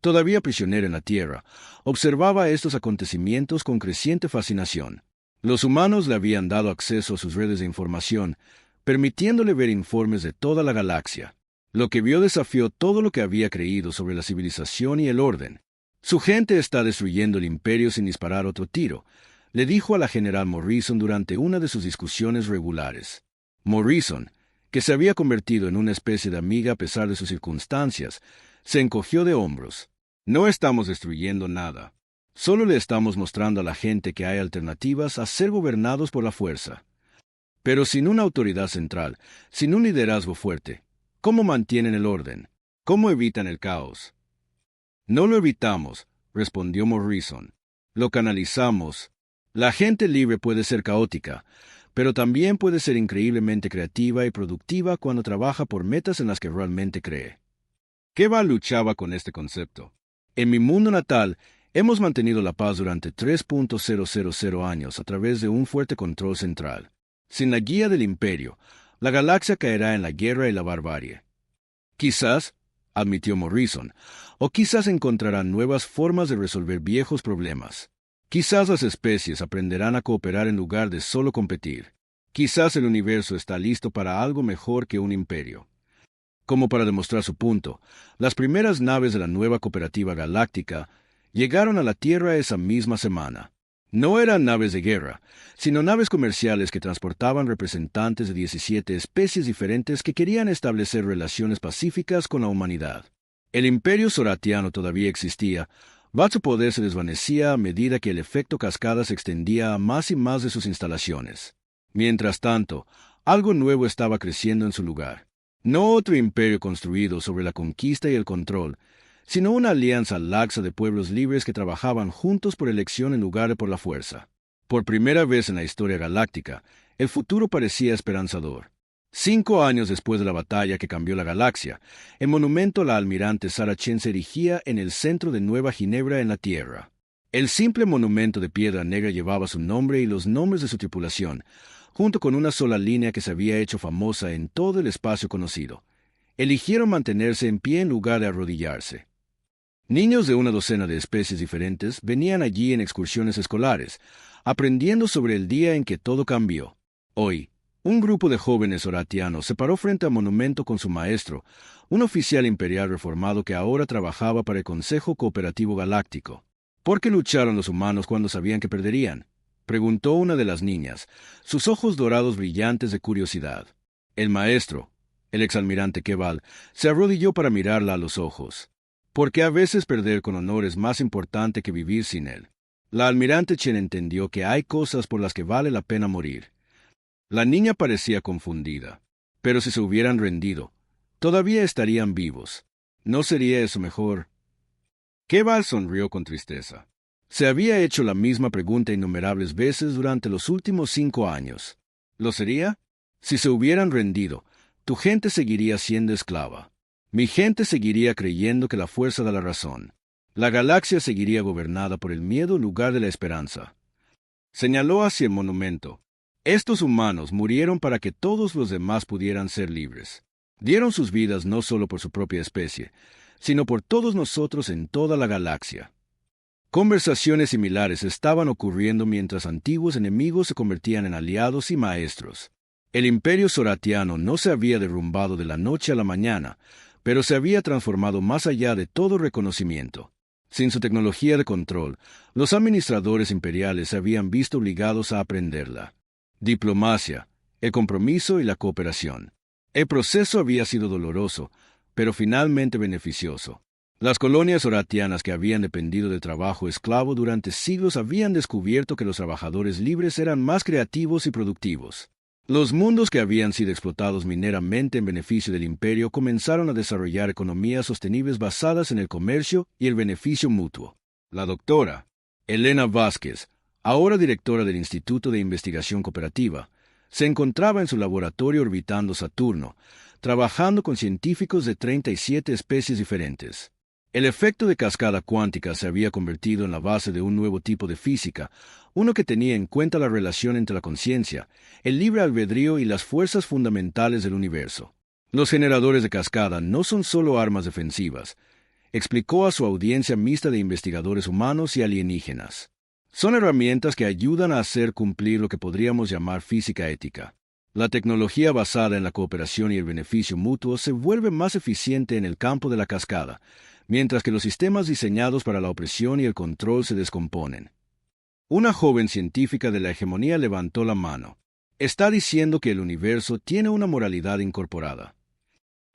todavía prisionero en la Tierra, observaba estos acontecimientos con creciente fascinación. Los humanos le habían dado acceso a sus redes de información, permitiéndole ver informes de toda la galaxia. Lo que vio desafió todo lo que había creído sobre la civilización y el orden. Su gente está destruyendo el imperio sin disparar otro tiro, le dijo a la general Morrison durante una de sus discusiones regulares. Morrison, que se había convertido en una especie de amiga a pesar de sus circunstancias, se encogió de hombros. No estamos destruyendo nada. Solo le estamos mostrando a la gente que hay alternativas a ser gobernados por la fuerza. Pero sin una autoridad central, sin un liderazgo fuerte, ¿cómo mantienen el orden? ¿Cómo evitan el caos? No lo evitamos, respondió Morrison. Lo canalizamos. La gente libre puede ser caótica, pero también puede ser increíblemente creativa y productiva cuando trabaja por metas en las que realmente cree. Keval luchaba con este concepto. En mi mundo natal, hemos mantenido la paz durante 3.000 años a través de un fuerte control central. Sin la guía del imperio, la galaxia caerá en la guerra y la barbarie. Quizás, admitió Morrison, o quizás encontrarán nuevas formas de resolver viejos problemas. Quizás las especies aprenderán a cooperar en lugar de solo competir. Quizás el universo está listo para algo mejor que un imperio. Como para demostrar su punto, las primeras naves de la nueva cooperativa galáctica llegaron a la Tierra esa misma semana. No eran naves de guerra, sino naves comerciales que transportaban representantes de 17 especies diferentes que querían establecer relaciones pacíficas con la humanidad. El imperio soratiano todavía existía, mas su poder se desvanecía a medida que el efecto cascada se extendía a más y más de sus instalaciones. Mientras tanto, algo nuevo estaba creciendo en su lugar. No otro imperio construido sobre la conquista y el control, sino una alianza laxa de pueblos libres que trabajaban juntos por elección en lugar de por la fuerza. Por primera vez en la historia galáctica, el futuro parecía esperanzador. 5 años después de la batalla que cambió la galaxia, el monumento a la almirante Sarah Chen se erigía en el centro de Nueva Ginebra en la Tierra. El simple monumento de piedra negra llevaba su nombre y los nombres de su tripulación, junto con una sola línea que se había hecho famosa en todo el espacio conocido. Eligieron mantenerse en pie en lugar de arrodillarse. Niños de una docena de especies diferentes venían allí en excursiones escolares, aprendiendo sobre el día en que todo cambió. Hoy, Un grupo de jóvenes oratianos se paró frente al monumento con su maestro, un oficial imperial reformado que ahora trabajaba para el Consejo Cooperativo Galáctico. ¿Por qué lucharon los humanos cuando sabían que perderían?, preguntó una de las niñas, sus ojos dorados brillantes de curiosidad. El maestro, el exalmirante Keval, se arrodilló para mirarla a los ojos. Porque a veces perder con honor es más importante que vivir sin él. La almirante Chen entendió que hay cosas por las que vale la pena morir. La niña parecía confundida. Pero si se hubieran rendido, todavía estarían vivos. ¿No sería eso mejor? Keval sonrió con tristeza. Se había hecho la misma pregunta innumerables veces durante los últimos 5 años. ¿Lo sería? Si se hubieran rendido, tu gente seguiría siendo esclava. Mi gente seguiría creyendo que la fuerza da la razón. La galaxia seguiría gobernada por el miedo en lugar de la esperanza. Señaló hacia el monumento. Estos humanos murieron para que todos los demás pudieran ser libres. Dieron sus vidas no solo por su propia especie, sino por todos nosotros en toda la galaxia. Conversaciones similares estaban ocurriendo mientras antiguos enemigos se convertían en aliados y maestros. El imperio soratiano no se había derrumbado de la noche a la mañana, pero se había transformado más allá de todo reconocimiento. Sin su tecnología de control, los administradores imperiales se habían visto obligados a aprenderla. Diplomacia, el compromiso y la cooperación. El proceso había sido doloroso, pero finalmente beneficioso. Las colonias oratianas que habían dependido del trabajo esclavo durante siglos habían descubierto que los trabajadores libres eran más creativos y productivos. Los mundos que habían sido explotados mineramente en beneficio del imperio comenzaron a desarrollar economías sostenibles basadas en el comercio y el beneficio mutuo. La doctora Elena Vázquez, ahora directora del Instituto de Investigación Cooperativa, se encontraba en su laboratorio orbitando Saturno, trabajando con científicos de 37 especies diferentes. El efecto de cascada cuántica se había convertido en la base de un nuevo tipo de física, uno que tenía en cuenta la relación entre la conciencia, el libre albedrío y las fuerzas fundamentales del universo. Los generadores de cascada no son solo armas defensivas, explicó a su audiencia mixta de investigadores humanos y alienígenas. Son herramientas que ayudan a hacer cumplir lo que podríamos llamar física ética. La tecnología basada en la cooperación y el beneficio mutuo se vuelve más eficiente en el campo de la cascada, mientras que los sistemas diseñados para la opresión y el control se descomponen. Una joven científica de la hegemonía levantó la mano. Está diciendo que el universo tiene una moralidad incorporada.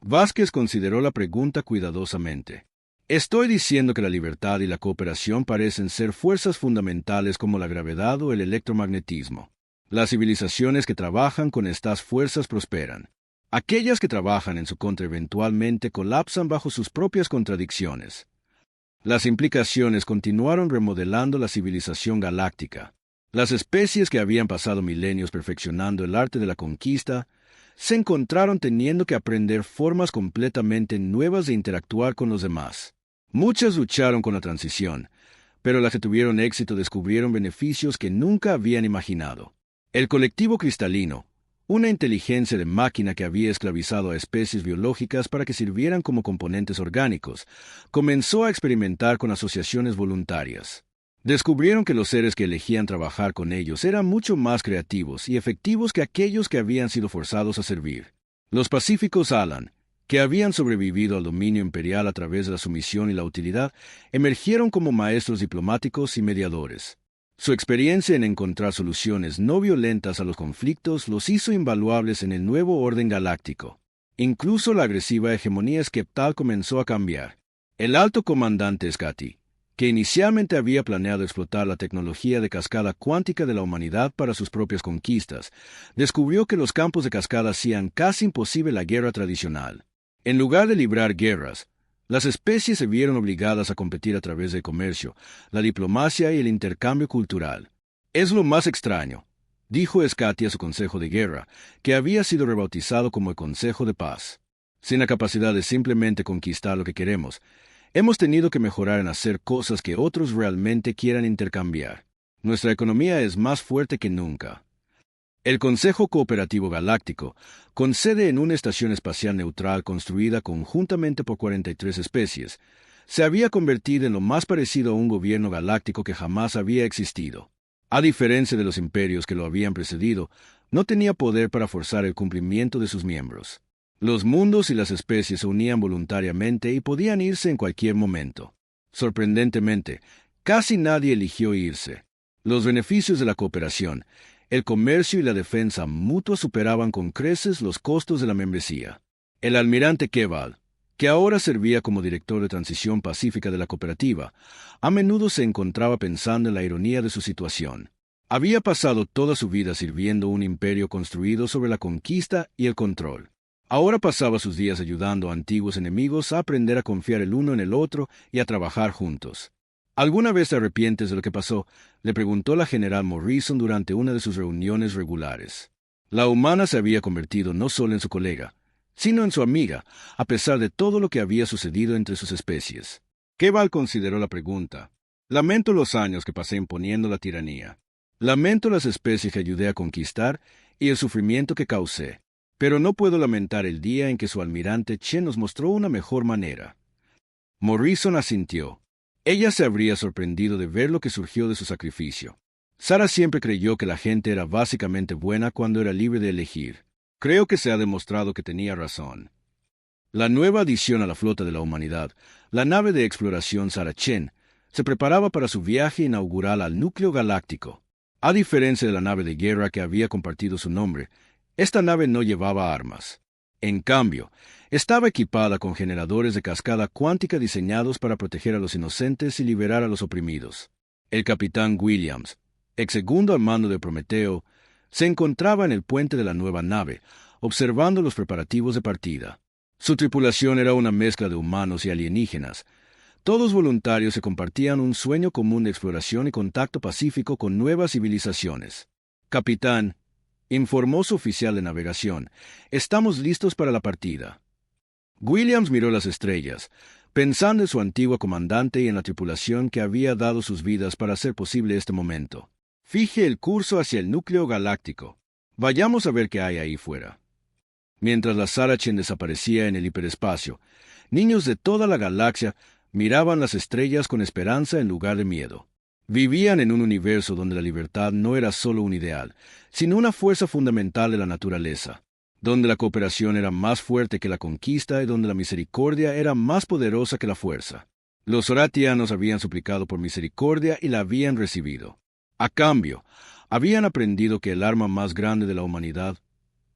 Vázquez consideró la pregunta cuidadosamente. Estoy diciendo que la libertad y la cooperación parecen ser fuerzas fundamentales como la gravedad o el electromagnetismo. Las civilizaciones que trabajan con estas fuerzas prosperan. Aquellas que trabajan en su contra eventualmente colapsan bajo sus propias contradicciones. Las implicaciones continuaron remodelando la civilización galáctica. Las especies que habían pasado milenios perfeccionando el arte de la conquista se encontraron teniendo que aprender formas completamente nuevas de interactuar con los demás. Muchas lucharon con la transición, pero las que tuvieron éxito descubrieron beneficios que nunca habían imaginado. El colectivo cristalino, una inteligencia de máquina que había esclavizado a especies biológicas para que sirvieran como componentes orgánicos, comenzó a experimentar con asociaciones voluntarias. Descubrieron que los seres que elegían trabajar con ellos eran mucho más creativos y efectivos que aquellos que habían sido forzados a servir. Los pacíficos Alan, que habían sobrevivido al dominio imperial a través de la sumisión y la utilidad, emergieron como maestros diplomáticos y mediadores. Su experiencia en encontrar soluciones no violentas a los conflictos los hizo invaluables en el nuevo orden galáctico. Incluso la agresiva hegemonía skeptal comenzó a cambiar. El alto comandante Scati, que inicialmente había planeado explotar la tecnología de cascada cuántica de la humanidad para sus propias conquistas, descubrió que los campos de cascada hacían casi imposible la guerra tradicional. En lugar de librar guerras, las especies se vieron obligadas a competir a través del comercio, la diplomacia y el intercambio cultural. Es lo más extraño, dijo Scati a su consejo de guerra, que había sido rebautizado como el Consejo de Paz. Sin la capacidad de simplemente conquistar lo que queremos, hemos tenido que mejorar en hacer cosas que otros realmente quieran intercambiar. Nuestra economía es más fuerte que nunca. El Consejo Cooperativo Galáctico, con sede en una estación espacial neutral construida conjuntamente por 43 especies, se había convertido en lo más parecido a un gobierno galáctico que jamás había existido. A diferencia de los imperios que lo habían precedido, no tenía poder para forzar el cumplimiento de sus miembros. Los mundos y las especies se unían voluntariamente y podían irse en cualquier momento. Sorprendentemente, casi nadie eligió irse. Los beneficios de la cooperación, el comercio y la defensa mutua superaban con creces los costos de la membresía. El almirante Keval, que ahora servía como director de transición pacífica de la cooperativa, a menudo se encontraba pensando en la ironía de su situación. Había pasado toda su vida sirviendo un imperio construido sobre la conquista y el control. Ahora pasaba sus días ayudando a antiguos enemigos a aprender a confiar el uno en el otro y a trabajar juntos. ¿Alguna vez te arrepientes de lo que pasó?, le preguntó la general Morrison durante una de sus reuniones regulares. La humana se había convertido no solo en su colega, sino en su amiga, a pesar de todo lo que había sucedido entre sus especies. Keval consideró la pregunta. Lamento los años que pasé imponiendo la tiranía. Lamento las especies que ayudé a conquistar y el sufrimiento que causé. Pero no puedo lamentar el día en que su almirante Chen nos mostró una mejor manera. Morrison asintió. Ella se habría sorprendido de ver lo que surgió de su sacrificio. Sarah siempre creyó que la gente era básicamente buena cuando era libre de elegir. Creo que se ha demostrado que tenía razón. La nueva adición a la flota de la humanidad, la nave de exploración Sarah Chen, se preparaba para su viaje inaugural al núcleo galáctico. A diferencia de la nave de guerra que había compartido su nombre, esta nave no llevaba armas. En cambio, estaba equipada con generadores de cascada cuántica diseñados para proteger a los inocentes y liberar a los oprimidos. El capitán Williams, ex segundo al mando de Prometeo, se encontraba en el puente de la nueva nave, observando los preparativos de partida. Su tripulación era una mezcla de humanos y alienígenas. Todos voluntarios se compartían un sueño común de exploración y contacto pacífico con nuevas civilizaciones. Capitán, informó su oficial de navegación, estamos listos para la partida. Williams miró las estrellas, pensando en su antigua comandante y en la tripulación que había dado sus vidas para hacer posible este momento. Fije el curso hacia el núcleo galáctico. Vayamos a ver qué hay ahí fuera. Mientras la Sarah Chen desaparecía en el hiperespacio, niños de toda la galaxia miraban las estrellas con esperanza en lugar de miedo. Vivían en un universo donde la libertad no era solo un ideal, sino una fuerza fundamental de la naturaleza, donde la cooperación era más fuerte que la conquista y donde la misericordia era más poderosa que la fuerza. Los oratianos habían suplicado por misericordia y la habían recibido. A cambio, habían aprendido que el arma más grande de la humanidad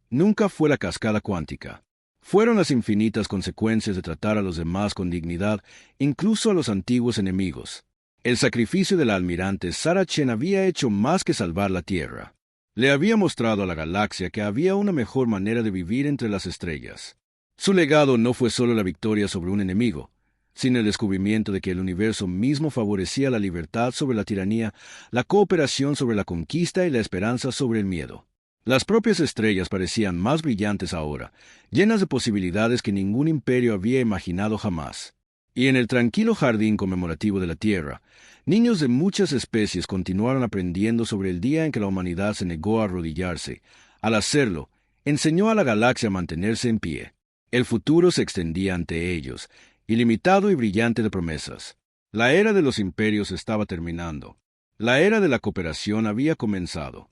nunca fue la cascada cuántica. Fueron las infinitas consecuencias de tratar a los demás con dignidad, incluso a los antiguos enemigos. El sacrificio del almirante Sarah Chen había hecho más que salvar la Tierra. Le había mostrado a la galaxia que había una mejor manera de vivir entre las estrellas. Su legado no fue solo la victoria sobre un enemigo, sino el descubrimiento de que el universo mismo favorecía la libertad sobre la tiranía, la cooperación sobre la conquista y la esperanza sobre el miedo. Las propias estrellas parecían más brillantes ahora, llenas de posibilidades que ningún imperio había imaginado jamás. Y en el tranquilo jardín conmemorativo de la Tierra, niños de muchas especies continuaron aprendiendo sobre el día en que la humanidad se negó a arrodillarse. Al hacerlo, enseñó a la galaxia a mantenerse en pie. El futuro se extendía ante ellos, ilimitado y brillante de promesas. La era de los imperios estaba terminando. La era de la cooperación había comenzado.